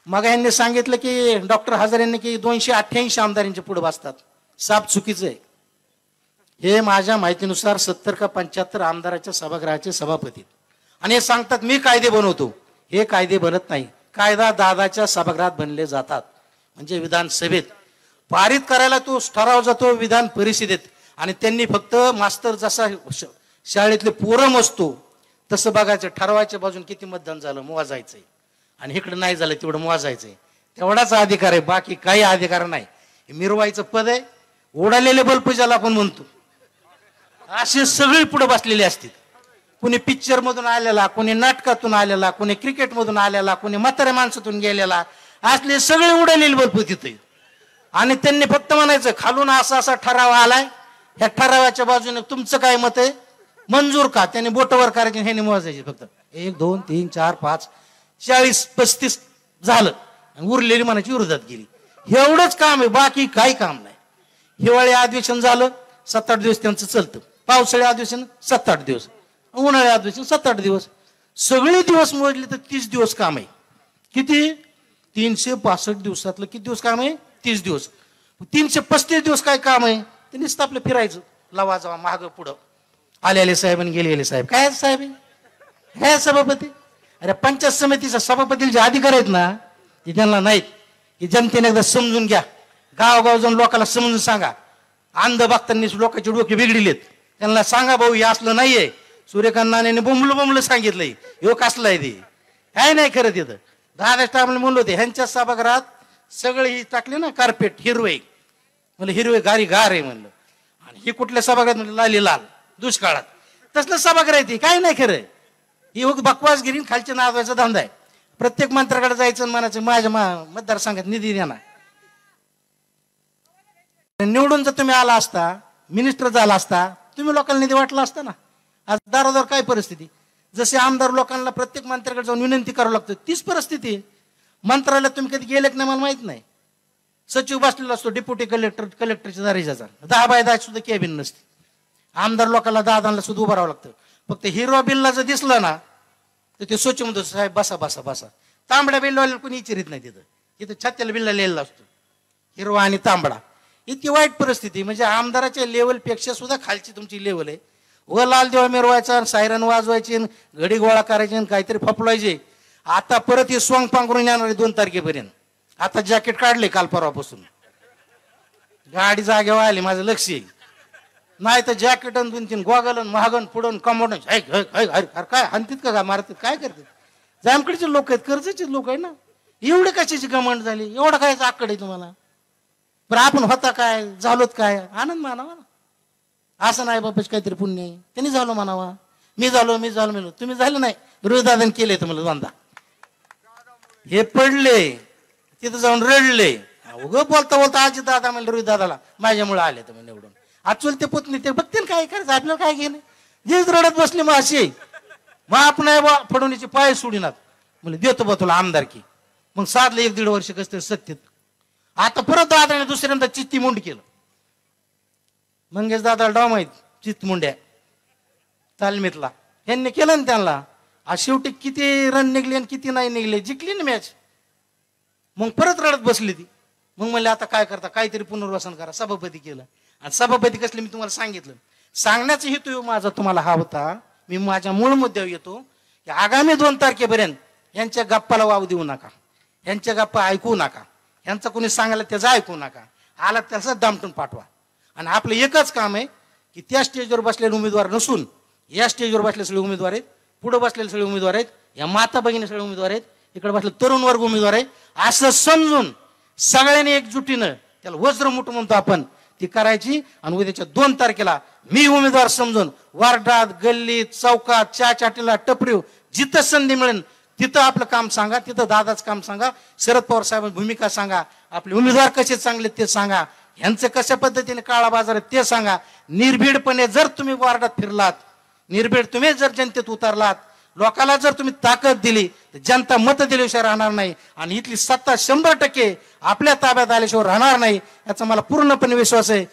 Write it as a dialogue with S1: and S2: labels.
S1: मग यांनी सांगितलं की डॉक्टर हजारे यांनी की 288 आमदारांच्या पुढे बसतात. साप चुकीचं आहे. हे माझ्या माहितीनुसार 70 का 75 आमदाराच्या सभागृहाचे सभापती आणि हे सांगतात मी कायदे बनवतो. हे कायदे बनत नाही. कायदा दादाच्या सभागृहात बनले जातात. म्हणजे विधानसभेत पारित करायला तो ठराव जातो विधान परिषदेत आणि त्यांनी फक्त मास्तर जसा शाळेतले पोरं असतो तसं बघायचं. ठरवायच्या बाजून किती मतदान झालं मोजायचंय आणि इकडे नाही झालं तेवढं मोजायचंय. तेवढाच अधिकार आहे. बाकी काही अधिकार नाही. मिरवायचं पद आहे. उडालेले बल्ब ज्याला आपण म्हणतो असे सगळे पुढे बसलेले असतील. कुणी पिक्चर मधून आलेला, कुणी नाटकातून आलेला, कुणी क्रिकेट मधून आलेला, कुणी म्हाताऱ्या माणसातून गेलेला, असले सगळे उडालेले बल्ब तिथे. आणि त्यांनी फक्त म्हणायचं खालून असा असा ठराव आलाय, ह्या ठरावाच्या बाजूने तुमचं काय मत आहे, मंजूर का. त्यांनी बोटवर करायचे, हे मोजायचे फक्त 1 2 3 4 5 40 35 झालं आणि उरलेली म्हणायची विरोधात गेली. एवढंच काम आहे. बाकी काही काम नाही. हिवाळी अधिवेशन झालं 7-8 दिवस त्यांचं चालतं. पावसाळी अधिवेशन 7-8 दिवस. उन्हाळी अधिवेशन 7-8 दिवस. सगळे दिवस मोजले तर 30 दिवस काम आहे. किती 365 दिवसातलं किती दिवस काम आहे 30 दिवस. 335 दिवस काय काम आहे ते नुसतं आपलं फिरायचं लवा जावा मागं पुढं. आले साहेब आणि गेले साहेब. काय साहेब हे सभापती. अरे पंचायत समितीच्या सभापतीला जे अधिकार आहेत ना ते त्यांना नाहीत. की जनतेने एकदा समजून घ्या. गावगाव जाऊन लोकांना समजून सांगा. अंध बघताना लोकांचे डोके बिघडिलेत. त्यांना सांगा भाऊ हे असलं नाहीये. सूर्यकांत नाण्याने बोंबलं सांगितलंय ह्यो कसलाय ते काय नाही खरं. तिथं 10 टाइमला म्हणलं होते ह्यांच्या सभागृहात सगळे ही टाकले ना कार्पेट हिरवे. म्हणलं हिरवे गारी गार आहे म्हणलं. आणि ही कुठल्या सभागृहात म्हणलं लाली लाल दुष्काळात. तसलं सभागृह आहे ती काय नाही खरं. ही बकवासगिरी खालच्या नावाचा धंदा आहे. प्रत्येक मंत्र्याकडे जायचं म्हणायचं माझ्या मतदारसंघात निधी देणार. निवडून जर तुम्ही आला असता मिनिस्टर झाला असता तुम्ही लोकांना निधी वाटला असता ना. आज दारोदार काय परिस्थिती. जसे आमदार लोकांना प्रत्येक मंत्र्याकडे जाऊन विनंती करावं लागतं तीच परिस्थिती आहे. मंत्रालयात तुम्ही कधी गेले की नाही मला माहित नाही. सचिव बसलेला असतो डेप्युटी कलेक्टरच्या दर्जाचा 10 बाय 10 सुद्धा कॅबिन नसते. आमदार लोकांना दादांना सुद्धा उभं राहावं लागतं. फक्त हिरवा बिल्ला जर दिसला ना तर ते सचिव म्हणतो साहेब बसा बसा बसा. तांबड्या बिल्लावाल्याला कोणी विचारित नाही. तिथं छात्याला बिल्ला लिहिलेला असतो हिरवा आणि तांबडा. इतकी वाईट परिस्थिती. म्हणजे आमदाराच्या लेवलपेक्षा सुद्धा खालची तुमची लेवल आहे. व लाल देवा मिरवायचा सायरन वाजवायचे घडी गोळा करायचे काहीतरी फपलायचे. आता परत हे स्वांग पांघरून येणार आहे 2 तारखेपर्यंत. आता जॅकेट काढले काल परवापासून. गाडी जागेवर आली माझं लक्ष येईल नाही तर जॅकेट 2-3 गोगलन महागन पुढून कमवून काय हनतीत का मारतात काय करतात. जामकडचे लोक आहेत कर्जचे लोक आहे ना. एवढे कशाची गमंड झाली. एवढं काय आकड आहे तुम्हाला. पण आपण होता काय झालोत काय आनंद मानावा ना. असं नाही बाबाच काहीतरी पुण्य आहे त्यांनी झालो म्हणावा. मी झालो म्हणलो तुम्ही झालं नाही. रोहिदादान केले तर मला दोनदा हे पडले तिथं जाऊन रडले. उगं बोलता बोलता आजी दादा म्हणलं रोहित दादाला माझ्यामुळे आले तर निवडून. आचल ते पुतणी ते बघतील काय करायचं आपल्याला काय घेणं. जेच रडत बसले मग असे मग आपण फडवणीचे पाय सोडिनात म्हणजे देतो बा तुला आमदारकी. मग साधलं 1-1.5 वर्ष कसं तरी सत्तेत. आता परत दादाने दुसऱ्यांदा चित्ती मुंड केलं. मंगेश दादा डॉम आहेत चित्त मुंड्या तालमीतला यांनी केलं ना त्यांना. आज शेवटी किती रन निघले आणि किती नाही निघले जिंकली ना मॅच. मग परत रडत बसली ती. मग म्हणले आता काय करता काहीतरी पुनर्वसन करा. सभापती केलं. आणि सभापती कसले मी तुम्हाला सांगितलं. सांगण्याचा हेतू माझा तुम्हाला हा होता. मी माझ्या मूळ मुद्द्यावर येतो की आगामी 2 तारखेपर्यंत यांच्या गप्पाला वाव देऊ नका. यांच्या गप्पा ऐकू नका. यांचं कोणी सांगायला त्याचं ऐकू नका. आला त्याचा दामटून पाठवा. आणि आपलं एकच काम आहे की त्या स्टेजवर बसलेले उमेदवार नसून या स्टेजवर बसलेले सगळे उमेदवार आहेत. पुढे बसलेले सगळे उमेदवार आहेत. या माता भगिनी सगळे उमेदवार आहेत. इकडे बसले तरुण वर्ग उमेदवार आहे. असं समजून सगळ्यांनी एकजुटीनं त्याला वज्र मुठ म्हणतो आपण ती करायची. आणि उद्याच्या 2 तारखेला मी उमेदवार समजून वार्डात गल्लीत चौकात चाटीला टपरीव जिथं संधी मिळेल तिथं आपलं काम सांगा. तिथं दादाच काम सांगा. शरद पवार साहेबांची भूमिका सांगा. आपले उमेदवार कसे चांगले ते सांगा. ह्यांचं कशा पद्धतीने काळा बाजार आहे ते सांगा. निर्भीडपणे जर तुम्ही वार्डात फिरलात निर्भीड तुम्ही जर जनतेत उतरलात लोकांना जर तुम्ही ताकद दिली तर जनता मत दिल्याशिवाय राहणार नाही. आणि इथली सत्ता 100% आपल्या ताब्यात आल्याशिवाय राहणार नाही याचा मला पूर्णपणे विश्वास आहे.